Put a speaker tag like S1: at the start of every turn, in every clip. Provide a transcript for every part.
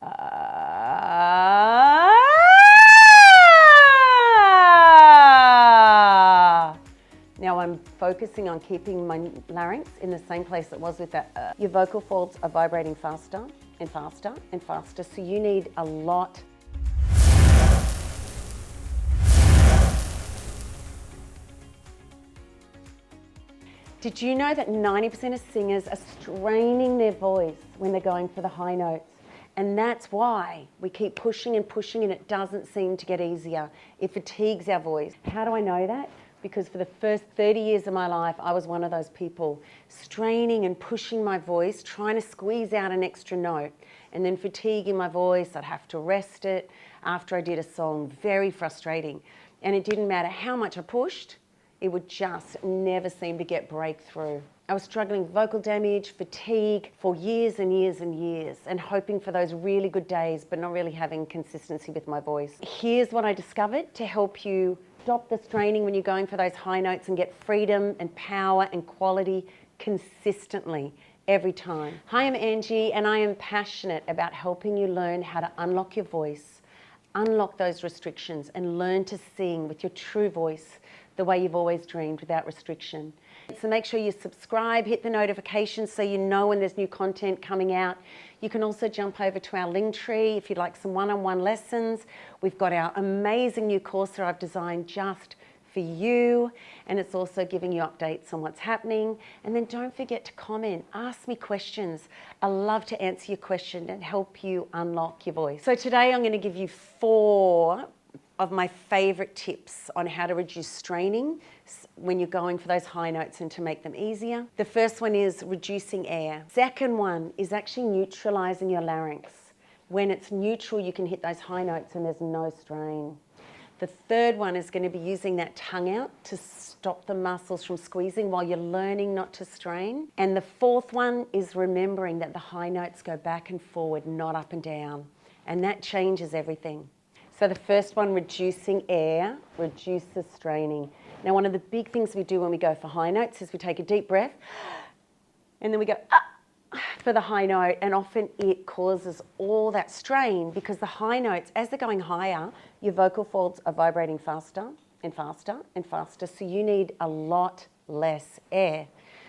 S1: Now I'm focusing on keeping my larynx in the same place it was with that. Your vocal folds are vibrating faster and faster and faster, so you need a lot. Did you know that 90% of singers are straining their voice when they're going for the high notes? And that's why we keep pushing and pushing and it doesn't seem to get easier. It fatigues our voice. How do I know that? Because for the first 30 years of my life, I was one of those people straining and pushing my voice, trying to squeeze out an extra note, and then fatiguing my voice. I'd have to rest it after I did a song. Very frustrating. And it didn't matter how much I pushed, it would just never seem to get breakthrough. I was struggling with vocal damage, fatigue for years and years and years, and hoping for those really good days, but not really having consistency with my voice. Here's what I discovered to help you stop the straining when you're going for those high notes and get freedom and power and quality consistently every time. Hi, I'm Angie, and I am passionate about helping you learn how to unlock your voice, unlock those restrictions, and learn to sing with your true voice the way you've always dreamed, without restriction. So make sure you subscribe, hit the notifications so you know when there's new content coming out. You can also jump over to our Linktree if you'd like some one-on-one lessons. We've got our amazing new course that I've designed just for you, and it's also giving you updates on what's happening. And then don't forget to comment, ask me questions. I love to answer your question and help you unlock your voice. So today I'm going to give you 4 of my favorite tips on how to reduce straining when you're going for those high notes and to make them easier. The first one is reducing air. Second one is actually neutralizing your larynx. When it's neutral, you can hit those high notes and there's no strain. The third one is going to be using that tongue out to stop the muscles from squeezing while you're learning not to strain. And the fourth one is remembering that the high notes go back and forward, not up and down. And that changes everything. So the first one, reducing air, reduces straining. Now, one of the big things we do when we go for high notes is we take a deep breath and then we go for the high note, and often it causes all that strain because the high notes, as they're going higher, your vocal folds are vibrating faster and faster and faster, so you need a lot less air.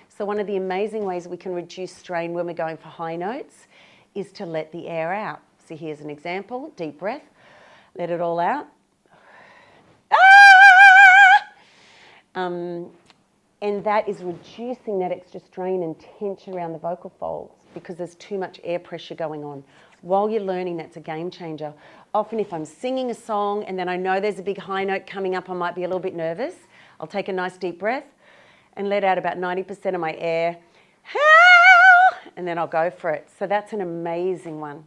S1: So one of the amazing ways we can reduce strain when we're going for high notes is to let the air out. So here's an example, deep breath. Let it all out. And that is reducing that extra strain and tension around the vocal folds because there's too much air pressure going on. While you're learning, that's a game changer. Often if I'm singing a song and then I know there's a big high note coming up, I might be a little bit nervous. I'll take a nice deep breath and let out about 90% of my air. And then I'll go for it. So that's an amazing one.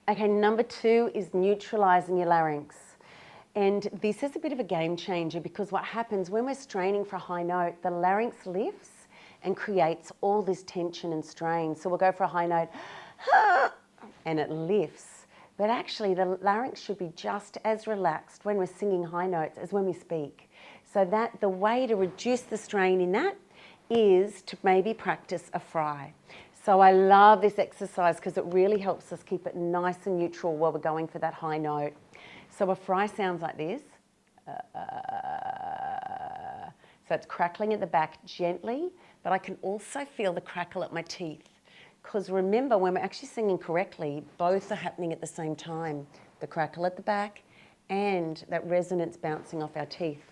S1: Okay, number 2 is neutralizing your larynx. And this is a bit of a game changer because what happens when we're straining for a high note, the larynx lifts and creates all this tension and strain. So we'll go for a high note and it lifts. But actually the larynx should be just as relaxed when we're singing high notes as when we speak. So that the way to reduce the strain in that is to maybe practice a fry. So I love this exercise because it really helps us keep it nice and neutral while we're going for that high note. So a fry sounds like this. So it's crackling at the back gently, but I can also feel the crackle at my teeth. Because remember, when we're actually singing correctly, both are happening at the same time. The crackle at the back and that resonance bouncing off our teeth.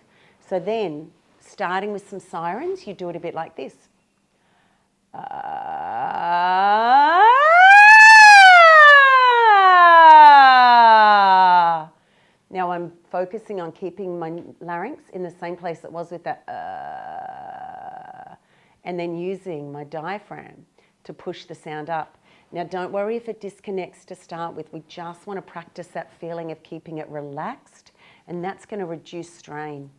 S1: So then, starting with some sirens, you do it a bit like this. Now I'm focusing on keeping my larynx in the same place it was with that and then using my diaphragm to push the sound up. Now don't worry if it disconnects to start with. We just want to practice that feeling of keeping it relaxed, and that's going to reduce strain.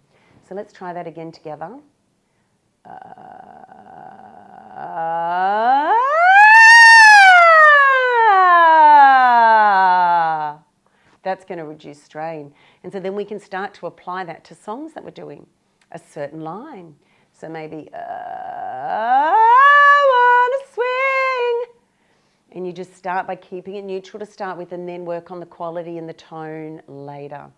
S1: So let's try that again together. That's going to reduce strain. And so then we can start to apply that to songs that we're doing, a certain line. So maybe, I wanna swing. And you just start by keeping it neutral to start with and then work on the quality and the tone later.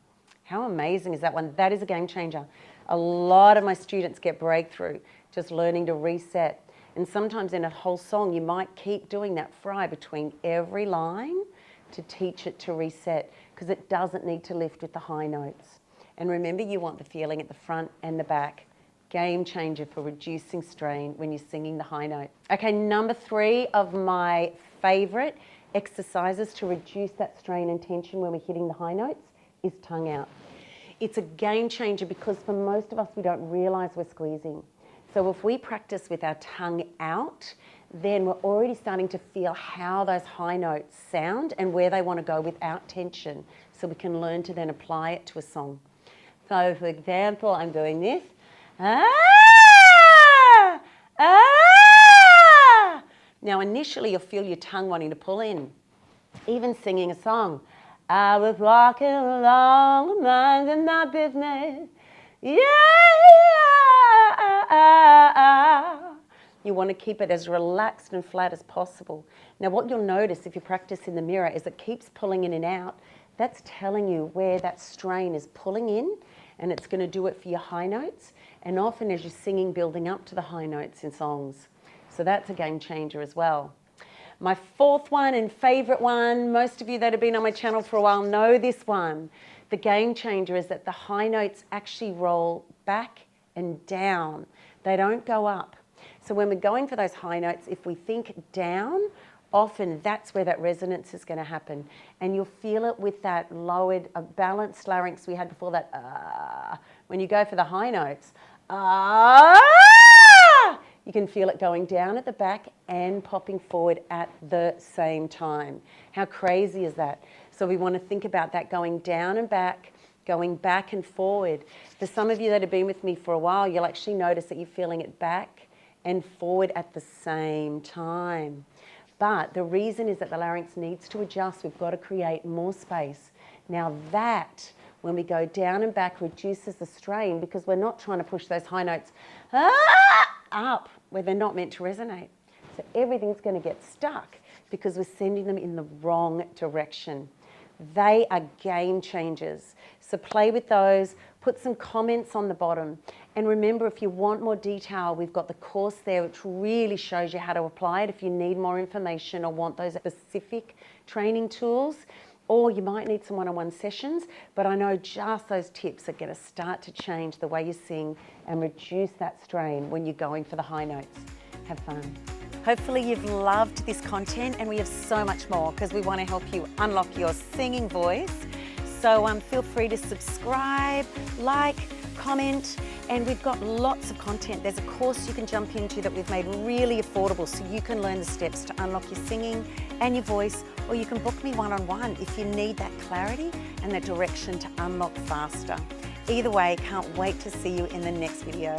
S1: How amazing is that one? That is a game changer. A lot of my students get breakthrough just learning to reset. And sometimes in a whole song, you might keep doing that fry between every line to teach it to reset, because it doesn't need to lift with the high notes. And remember, you want the feeling at the front and the back. Game changer for reducing strain when you're singing the high note. Okay, number 3 of my favorite exercises to reduce that strain and tension when we're hitting the high notes is tongue out. It's a game changer because for most of us, we don't realize we're squeezing. So if we practice with our tongue out, then we're already starting to feel how those high notes sound and where they want to go without tension, so we can learn to then apply it to a song. So for example, I'm doing this. Ah, ah. Now initially you'll feel your tongue wanting to pull in, even singing a song. I was walking along, minding my business. Yeah. You want to keep it as relaxed and flat as possible. Now what you'll notice if you practice in the mirror is it keeps pulling in and out. That's telling you where that strain is pulling in, and it's going to do it for your high notes, and often as you're singing, building up to the high notes in songs. So that's a game changer as well. My 4th one and favorite one, most of you that have been on my channel for a while know this one. The game changer is that the high notes actually roll back and down. They don't go up. So when we're going for those high notes, if we think down, often that's where that resonance is going to happen. And you'll feel it with that lowered, balanced larynx we had before, that when you go for the high notes, you can feel it going down at the back and popping forward at the same time. How crazy is that? So we want to think about that going down and back, going back and forward. For some of you that have been with me for a while, you'll actually notice that you're feeling it back and forward at the same time. But the reason is that the larynx needs to adjust. We've got to create more space. Now that, when we go down and back, reduces the strain, because we're not trying to push those high notes up where they're not meant to resonate. So everything's going to get stuck because we're sending them in the wrong direction. They are game changers. So play with those, put some comments on the bottom. And remember, if you want more detail, we've got the course there which really shows you how to apply it if you need more information or want those specific training tools. Or you might need some one-on-one sessions, but I know just those tips are going to start to change the way you sing and reduce that strain when you're going for the high notes. Have fun. Hopefully you've loved this content, and we have so much more because we want to help you unlock your singing voice. So feel free to subscribe, like, comment, and we've got lots of content. There's a course you can jump into that we've made really affordable so you can learn the steps to unlock your singing and your voice, or you can book me one-on-one if you need that clarity and that direction to unlock faster. Either way, can't wait to see you in the next video.